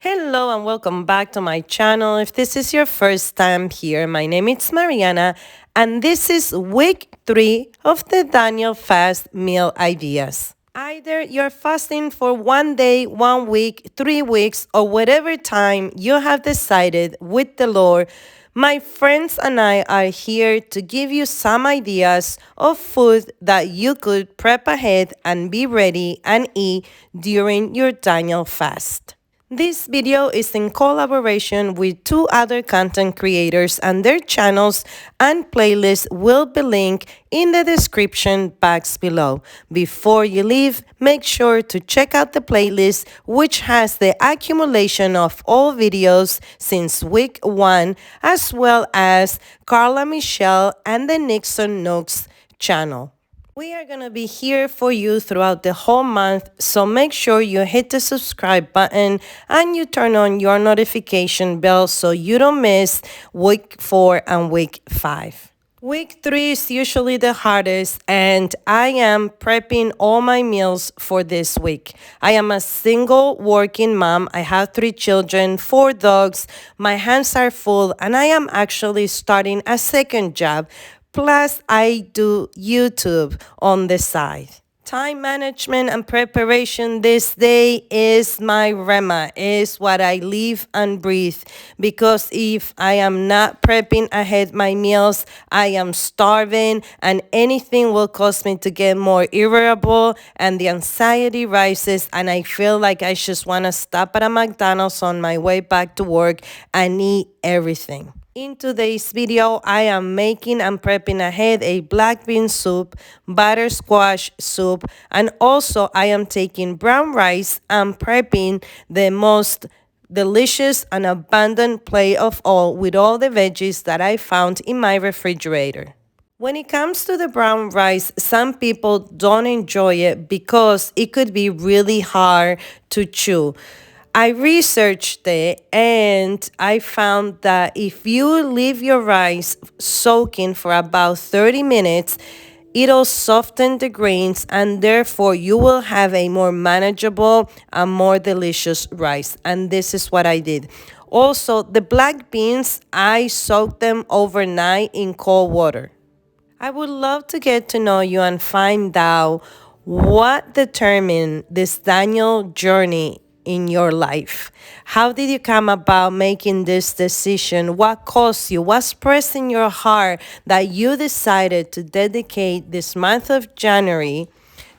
Hello and welcome back to my channel. If this is your first time here, my name is Mariana and this is week 3 of the Daniel Fast Meal Ideas. Either you're fasting for 1 day, 1 week, 3 weeks, or whatever time you have decided with the Lord, my friends and I are here to give you some ideas of food that you could prep ahead and be ready and eat during your Daniel fast. This video is in collaboration with 2 other content creators and their channels and playlists will be linked in the description box below. Before you leave, make sure to check out the playlist which has the accumulation of all videos since week 1 as well as Carla Michelle and the Nixon Nooks channel. We are going to be here for you throughout the whole month, so make sure you hit the subscribe button and you turn on your notification bell so you don't miss week 4 and week 5. Week 3 is usually the hardest, and I am prepping all my meals for this week. I am a single working mom. I have 3 children, 4 dogs. My hands are full, and I am actually starting a second job. Plus, I do YouTube on the side. Time management and preparation this day is my rema, is what I live and breathe. Because if I am not prepping ahead my meals, I am starving and anything will cause me to get more irritable and the anxiety rises and I feel like I just want to stop at a McDonald's on my way back to work and eat everything. In today's video, I am making and prepping ahead a black bean soup, butter squash soup, and also I am taking brown rice and prepping the most delicious and abundant plate of all with all the veggies that I found in my refrigerator. When it comes to the brown rice, some people don't enjoy it because it could be really hard to chew. I researched it and I found that if you leave your rice soaking for about 30 minutes, it'll soften the grains and therefore you will have a more manageable and more delicious rice. And this is what I did. Also, the black beans, I soaked them overnight in cold water. I would love to get to know you and find out what determined this Daniel journey in your life. How did you come about making this decision? What caused you? What's pressing your heart that you decided to dedicate this month of January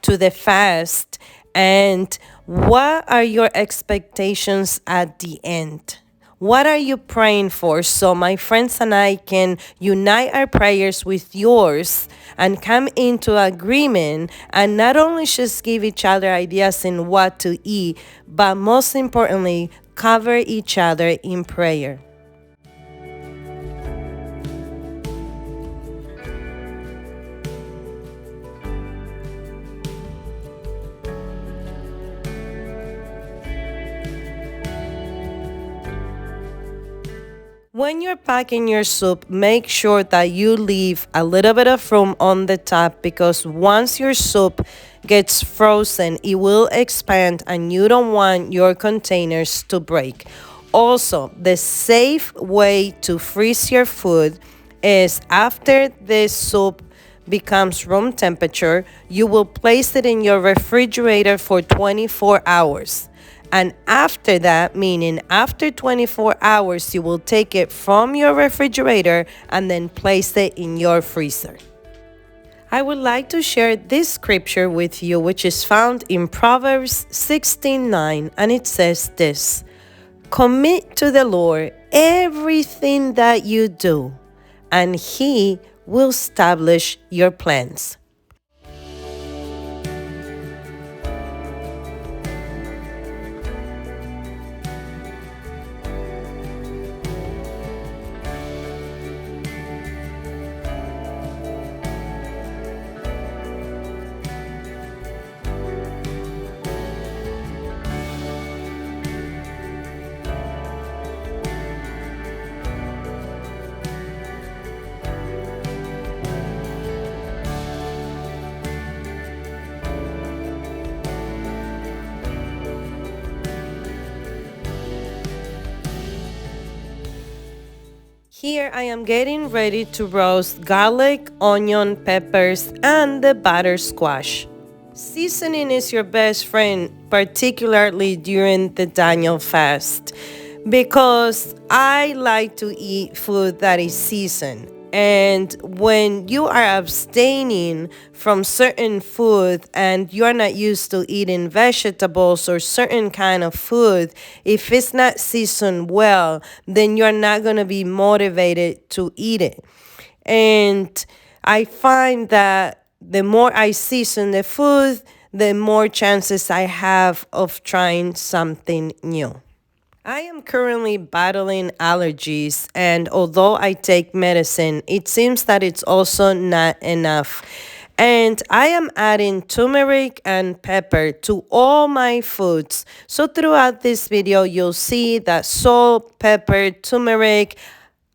to the fast? And what are your expectations at the end? What are you praying for so my friends and I can unite our prayers with yours and come into agreement and not only just give each other ideas in what to eat, but most importantly, cover each other in prayer. When you're packing your soup, make sure that you leave a little bit of room on the top because once your soup gets frozen, it will expand and you don't want your containers to break. Also, the safe way to freeze your food is after the soup becomes room temperature, you will place it in your refrigerator for 24 hours. And after that, meaning after 24 hours, you will take it from your refrigerator and then place it in your freezer. I would like to share this scripture with you, which is found in Proverbs 16:9, and it says this: "Commit to the Lord everything that you do, and He will establish your plans." Here I am getting ready to roast garlic, onion, peppers, and the butter squash. Seasoning is your best friend, particularly during the Daniel fast, because I like to eat food that is seasoned. And when you are abstaining from certain food and you are not used to eating vegetables or certain kind of food, if it's not seasoned well, then you're not going to be motivated to eat it. And I find that the more I season the food, the more chances I have of trying something new. I am currently battling allergies, and although I take medicine, it seems that it's also not enough. And I am adding turmeric and pepper to all my foods. So throughout this video, you'll see that salt, pepper, turmeric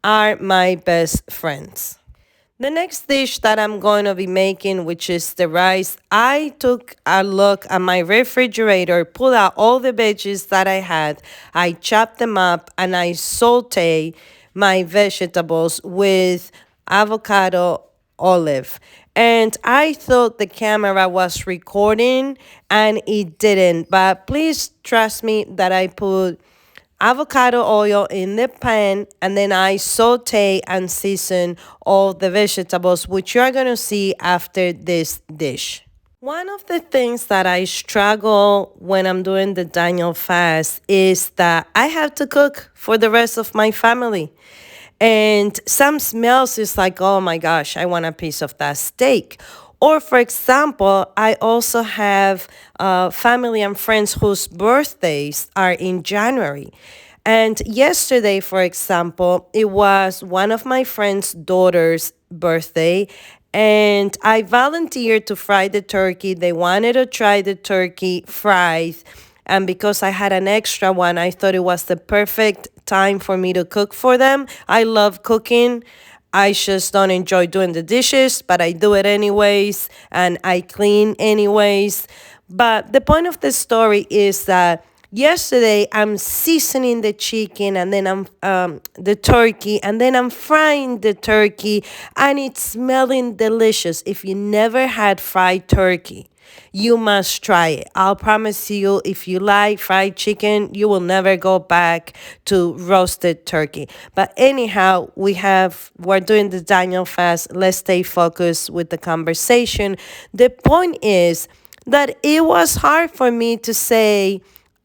are my best friends. The next dish that I'm going to be making, which is the rice, I took a look at my refrigerator, pulled out all the veggies that I had, I chopped them up, and I saute my vegetables with avocado olive. And I thought the camera was recording and it didn't. But please trust me that I put avocado oil in the pan, and then I saute and season all the vegetables, which you're going to see after this dish. One of the things that I struggle when I'm doing the Daniel fast is that I have to cook for the rest of my family. And some smells is like, oh my gosh, I want a piece of that steak. Or, for example, I also have family and friends whose birthdays are in January. And yesterday, for example, it was one of my friend's daughter's birthday. And I volunteered to fry the turkey. They wanted to try the turkey fried. And because I had an extra one, I thought it was the perfect time for me to cook for them. I love cooking. I just don't enjoy doing the dishes, but I do it anyways, and I clean anyways. But the point of the story is that yesterday I'm seasoning the chicken, and then I'm the turkey, and then I'm frying the turkey, and it's smelling delicious. If you never had fried turkey, you must try it. I'll promise you, if you like fried chicken, you will never go back to roasted turkey. But anyhow, we're doing the Daniel fast. Let's stay focused with the conversation. The point is that it was hard for me to say,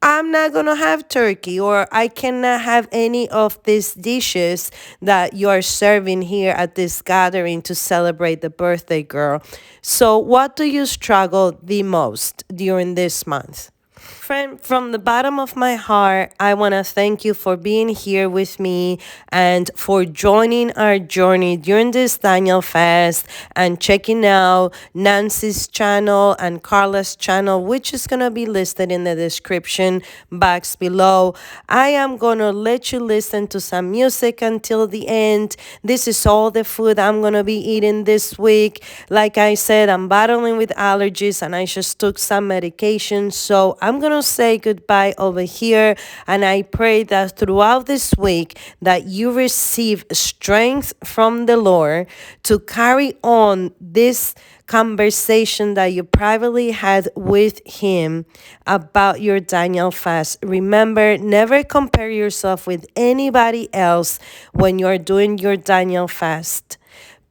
I'm not going to have turkey, or I cannot have any of these dishes that you are serving here at this gathering to celebrate the birthday girl. So, what do you struggle the most during this month? Friend, from the bottom of my heart, I want to thank you for being here with me and for joining our journey during this Daniel fast and checking out Nancy's channel and Carla's channel, which is going to be listed in the description box below. I am going to let you listen to some music until the end. This is all the food I'm going to be eating this week. Like I said, I'm battling with allergies and I just took some medication, so I'm going to say goodbye over here, and I pray that throughout this week that you receive strength from the Lord to carry on this conversation that you privately had with him about your Daniel fast. Remember, never compare yourself with anybody else when you're doing your Daniel fast.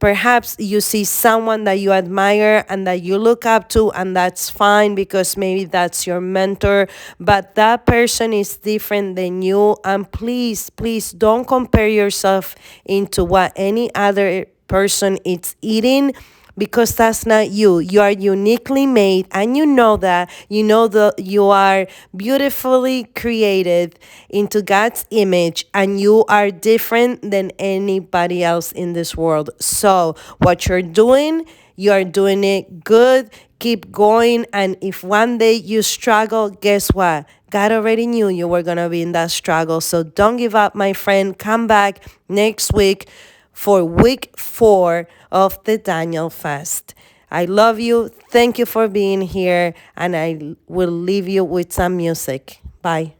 Perhaps you see someone that you admire and that you look up to, and that's fine because maybe that's your mentor, but that person is different than you. And please, please don't compare yourself into what any other person is eating, because that's not you. You are uniquely made, and you know that. You know that you are beautifully created into God's image, and you are different than anybody else in this world. So what you are doing it good. Keep going. And if one day you struggle, guess what? God already knew you were going to be in that struggle. So don't give up, my friend. Come back next week for week 4 of the Daniel fast. I love you. Thank you for being here, and I will leave you with some music. Bye.